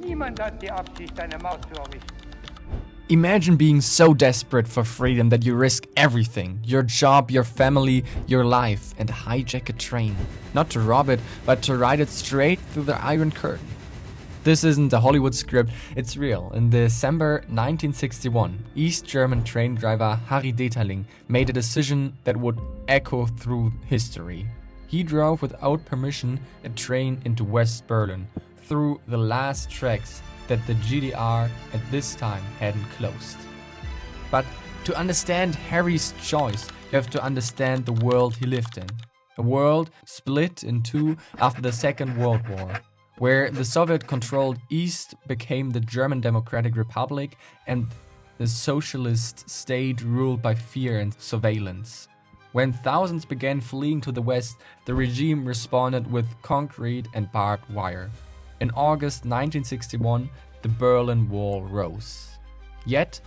Niemand hat die Absicht, eine Maus zu erwischen. Imagine being so desperate for freedom that you risk everything, your job, your family, your life, and hijack a train. Not to rob it, but to ride it straight through the Iron Curtain. This isn't a Hollywood script, it's real. In December 1961, East German train driver Harry Deterling made a decision that would echo through history. He drove without permission a train into West Berlin, through the last tracks that the GDR at this time hadn't closed. But to understand Harry's choice, you have to understand the world he lived in. A world split in two after the Second World War, where the Soviet-controlled East became the German Democratic Republic and the socialist state ruled by fear and surveillance. When thousands began fleeing to the West, the regime responded with concrete and barbed wire. In August 1961, the Berlin Wall rose. Yet,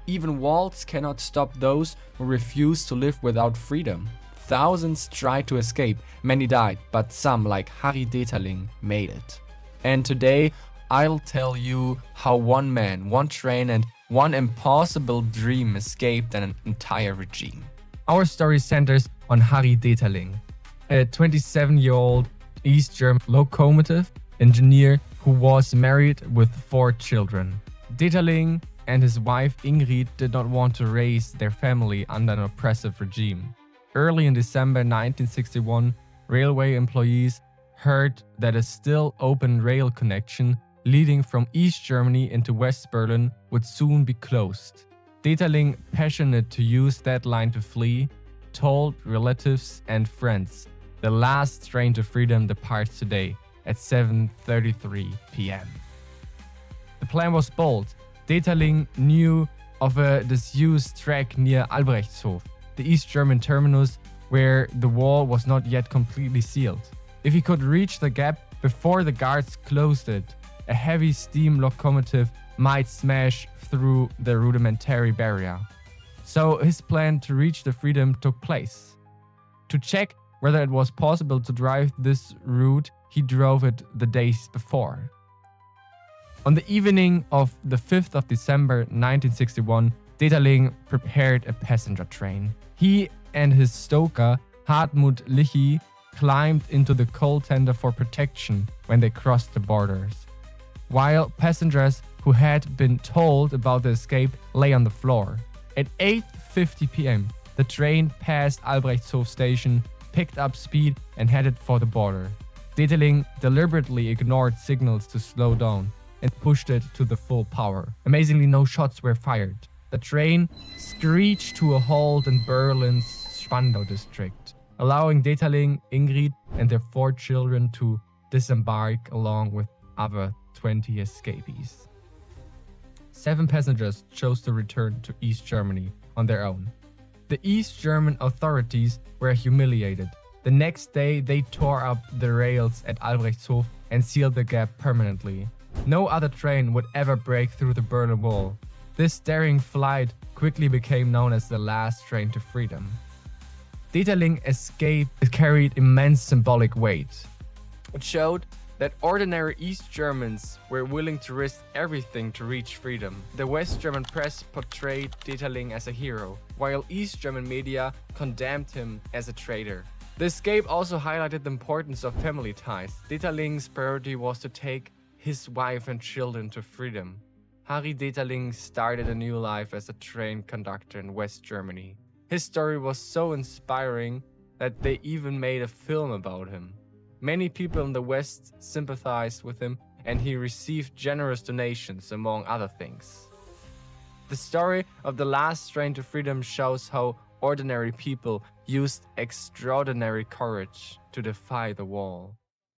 even walls cannot stop those who refuse to live without freedom. Thousands tried to escape, many died, but some, like Harry Deterling, made it. And today, I'll tell you how one man, one train, and one impossible dream escaped an entire regime. Our story centers on Harry Deterling, a 27-year-old East German locomotive engineer who was married with 4 children. Deterling and his wife Ingrid did not want to raise their family under an oppressive regime. Early in December 1961, railway employees heard that a still open rail connection leading from East Germany into West Berlin would soon be closed. Deterling, passionate to use that line to flee, told relatives and friends, "The last train to freedom departs today at 7:33 p.m. The plan was bold. Deterling knew of a disused track near Albrechtshof, the East German terminus where the wall was not yet completely sealed. If he could reach the gap before the guards closed it, a heavy steam locomotive might smash through the rudimentary barrier. So his plan to reach the freedom took place. To check whether it was possible to drive this route, he drove it the days before. On the evening of the 5th of December 1961, Deterling prepared a passenger train. He and his stoker, Hartmut Lichy, climbed into the coal tender for protection when they crossed the borders, while passengers who had been told about the escape lay on the floor. At 8:50 p.m., the train passed Albrechtshof station, picked up speed and headed for the border. Deterling deliberately ignored signals to slow down and pushed it to the full power. Amazingly, no shots were fired. The train screeched to a halt in Berlin's Spandau district, allowing Deterling, Ingrid and their 4 children to disembark along with other 20 escapees. 7 passengers chose to return to East Germany on their own. The East German authorities were humiliated. The next day, they tore up the rails at Albrechtshof and sealed the gap permanently. No other train would ever break through the Berlin Wall. This daring flight quickly became known as the last train to freedom. Deterling's escape carried immense symbolic weight. It showed that ordinary East Germans were willing to risk everything to reach freedom. The West German press portrayed Deterling as a hero, while East German media condemned him as a traitor. The escape also highlighted the importance of family ties. Deterling's priority was to take his wife and children to freedom. Harry Deterling started a new life as a train conductor in West Germany. His story was so inspiring that they even made a film about him. Many people in the West sympathized with him, and he received generous donations, among other things. The story of the last train to freedom shows how ordinary people used extraordinary courage to defy the wall.